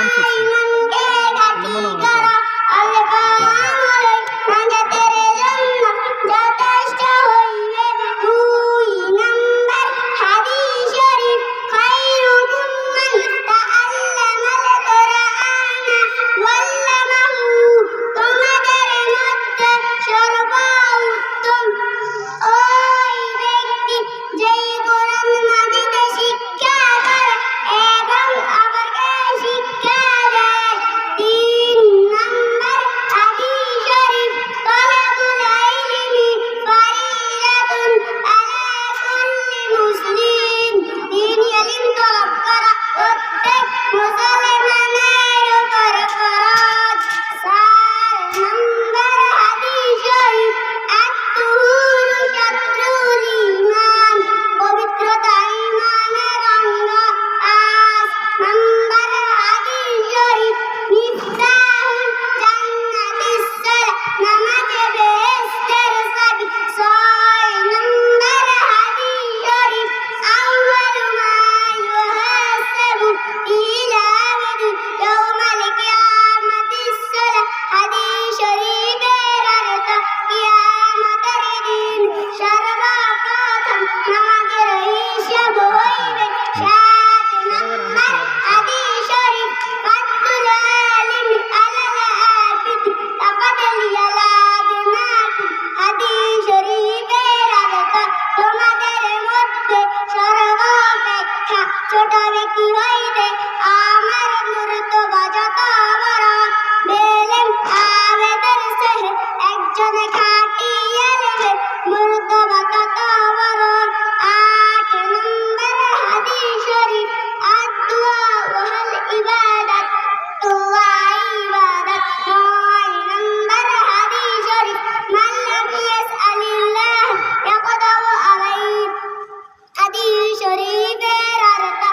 এমন করছি মনে মনে ছোট ব্যক্তি হইতে আমার মুর্তবা যত বড় বেলেম আবেদের সেহে একজন খাটিয়ে নেবে মুর্তবা তত বড় 8 নম্বর হাদিস শরীফ আদুয়া ওয়াল ইবাদত দুয়া ইবাদত 9 নম্বর হাদিস শরীফ মান লাম ইয়াসআলিল্লাহ ইয়াকদাউ আলাইহি হাদিস শরীফের অর্থ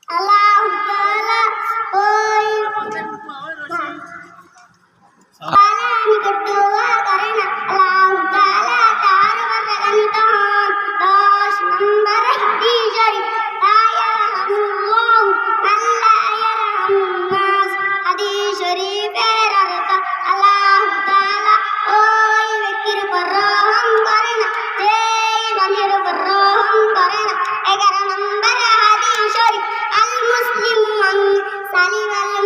আল্লাহ তাআলা ওই আমি দোয়া করে না আল্লাহ তাআলা তার বরগানিত হন 10 নম্বর হাদিস শরীফ আয়ারহামুল্লাহ মান লা ইয়ারহামুন নাস হাদিস শরীফের অর্থ আল্লাহ তাআলা ওই ব্যক্তির উপর রহম করে না যে বান্দার উপর রহম করে না 11 নম্বর হাদিস শরীফ আল মুসলিম মান সালিমাল